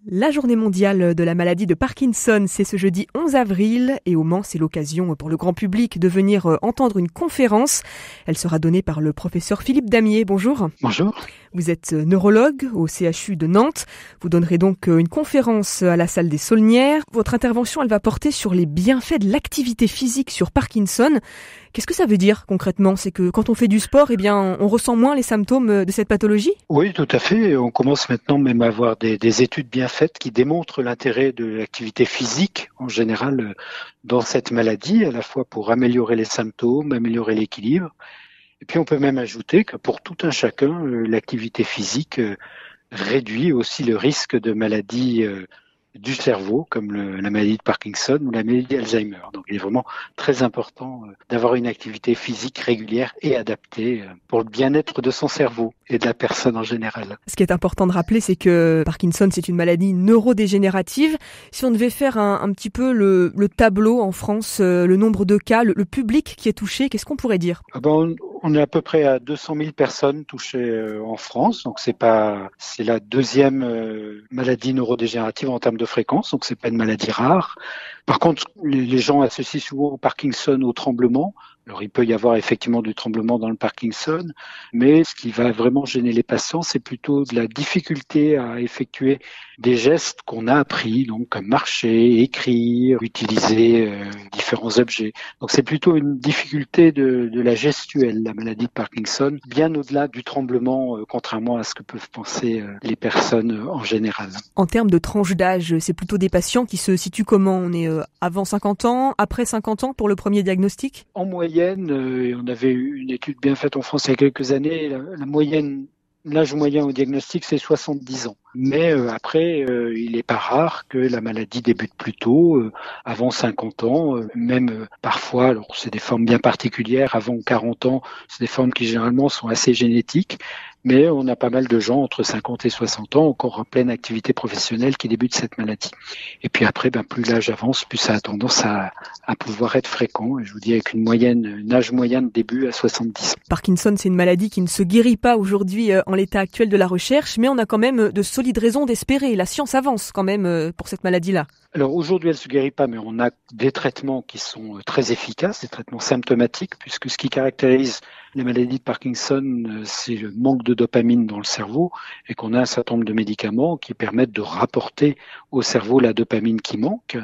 La journée mondiale de la maladie de Parkinson, c'est ce jeudi 11 avril et au Mans, c'est l'occasion pour le grand public de venir entendre une conférence. Elle sera donnée par le professeur Philippe Damier. Bonjour. Bonjour. Vous êtes neurologue au CHU de Nantes. Vous donnerez donc une conférence à la salle des Saulnières. Votre intervention, elle va porter sur les bienfaits de l'activité physique sur Parkinson. Qu'est-ce que ça veut dire concrètement ? C'est que quand on fait du sport, on ressent moins les symptômes de cette pathologie ? Oui, tout à fait. On commence maintenant même à avoir des études bien faites qui démontrent l'intérêt de l'activité physique en général dans cette maladie, à la fois pour améliorer les symptômes, améliorer l'équilibre. Et puis on peut même ajouter que pour tout un chacun, l'activité physique réduit aussi le risque de maladies du cerveau, comme la maladie de Parkinson ou la maladie d'Alzheimer. Donc il est vraiment très important d'avoir une activité physique régulière et adaptée pour le bien-être de son cerveau et de la personne en général. Ce qui est important de rappeler, c'est que Parkinson, c'est une maladie neurodégénérative. Si on devait faire un petit peu le tableau en France, le nombre de cas, le public qui est touché, qu'est-ce qu'on pourrait dire ? On est à peu près à 200 000 personnes touchées en France, donc c'est la deuxième maladie neurodégénérative en termes de fréquence, donc c'est pas une maladie rare. Par contre, les gens associent souvent Parkinson au tremblement. Alors, il peut y avoir effectivement du tremblement dans le Parkinson, mais ce qui va vraiment gêner les patients, c'est plutôt de la difficulté à effectuer des gestes qu'on a appris, donc comme marcher, écrire, utiliser différents objets. Donc, c'est plutôt une difficulté de la gestuelle, la maladie de Parkinson, bien au-delà du tremblement, contrairement à ce que peuvent penser les personnes en général. En termes de tranche d'âge, c'est plutôt des patients qui se situent comment ? On est avant 50 ans, après 50 ans pour le premier diagnostic ? En moyenne, on avait eu une étude bien faite en France il y a quelques années, l'âge moyen au diagnostic, c'est 70 ans. Mais après, il n'est pas rare que la maladie débute plus tôt, avant 50 ans, même parfois, alors c'est des formes bien particulières, avant 40 ans, c'est des formes qui généralement sont assez génétiques, mais on a pas mal de gens entre 50 et 60 ans, encore en pleine activité professionnelle, qui débutent cette maladie. Et puis après, plus l'âge avance, plus ça a tendance à pouvoir être fréquent. Et je vous dis, avec un âge moyen de début à 70 ans. Parkinson, c'est une maladie qui ne se guérit pas aujourd'hui en l'état actuel de la recherche, mais on a quand même de solides raisons d'espérer. La science avance quand même pour cette maladie-là. Alors aujourd'hui, elle ne se guérit pas, mais on a des traitements qui sont très efficaces, des traitements symptomatiques, puisque ce qui caractérise la maladie de Parkinson, c'est le manque de dopamine dans le cerveau, et qu'on a un certain nombre de médicaments qui permettent de rapporter au cerveau la dopamine qui manque.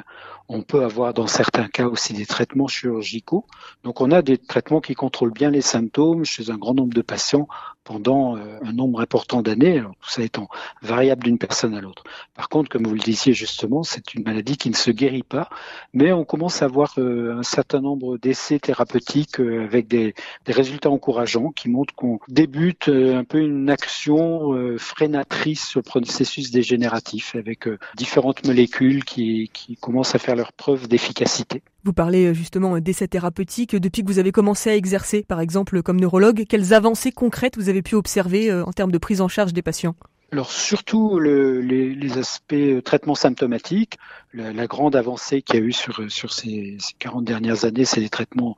On peut avoir dans certains cas aussi des traitements chirurgicaux. Donc on a des traitements qui contrôlent bien les symptômes chez un grand nombre de patients pendant un nombre important d'années, alors tout ça étant variable d'une personne à l'autre. Par contre, comme vous le disiez justement, c'est une maladie qui ne se guérit pas, mais on commence à avoir un certain nombre d'essais thérapeutiques avec des résultats encourageants qui montrent qu'on débute un peu une action freinatrice sur le processus dégénératif avec différentes molécules qui commencent à faire leur preuve d'efficacité. Vous parlez justement d'essais thérapeutiques. Depuis que vous avez commencé à exercer, par exemple, comme neurologue, quelles avancées concrètes vous avez pu observer en termes de prise en charge des patients ? Alors surtout les aspects traitement symptomatique. La grande avancée qu'il y a eu sur ces 40 dernières années, c'est les traitements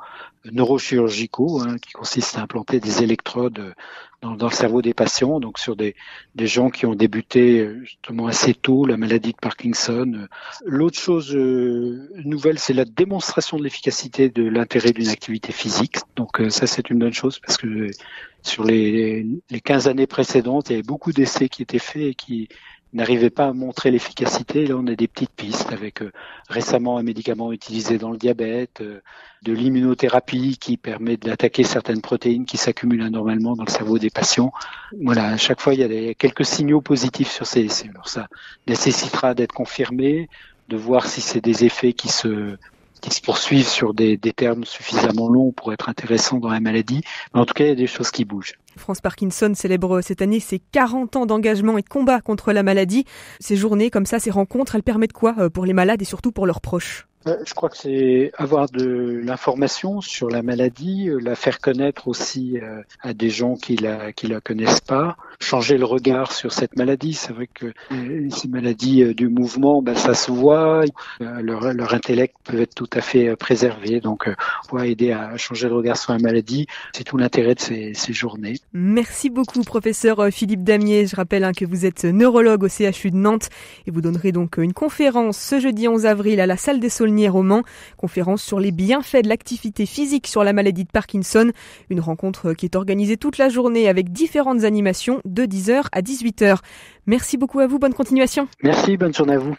neurochirurgicaux qui consistent à implanter des électrodes dans le cerveau des patients, donc sur des gens qui ont débuté justement assez tôt la maladie de Parkinson. L'autre chose nouvelle, c'est la démonstration de l'efficacité de l'intérêt d'une activité physique. Donc ça, c'est une bonne chose parce que sur les 15 années précédentes, il y avait beaucoup d'essais qui étaient faits et qui n'arrivaient pas à montrer l'efficacité. Là, on a des petites pistes avec récemment un médicament utilisé dans le diabète, de l'immunothérapie qui permet d'attaquer certaines protéines qui s'accumulent anormalement dans le cerveau des patients. Voilà, à chaque fois, il y a quelques signaux positifs sur ces essais. Alors ça nécessitera d'être confirmé, de voir si c'est des effets qui se poursuivent sur des termes suffisamment longs pour être intéressants dans la maladie. Mais en tout cas, il y a des choses qui bougent. France Parkinson célèbre cette année ses 40 ans d'engagement et de combat contre la maladie. Ces journées comme ça, ces rencontres, elles permettent quoi pour les malades et surtout pour leurs proches ? Je crois que c'est avoir de l'information sur la maladie, la faire connaître aussi à des gens qui la connaissent pas, changer le regard sur cette maladie. C'est vrai que ces maladies du mouvement, ça se voit, leur intellect peut être tout à fait préservé. Donc, on va aider à changer le regard sur la maladie. C'est tout l'intérêt de ces journées. Merci beaucoup, professeur Philippe Damier. Je rappelle que vous êtes neurologue au CHU de Nantes et vous donnerez donc une conférence ce jeudi 11 avril à la salle des Saulnières au Mans, conférence sur les bienfaits de l'activité physique sur la maladie de Parkinson, une rencontre qui est organisée toute la journée avec différentes animations de 10h à 18h. Merci beaucoup à vous, bonne continuation. Merci, bonne journée à vous.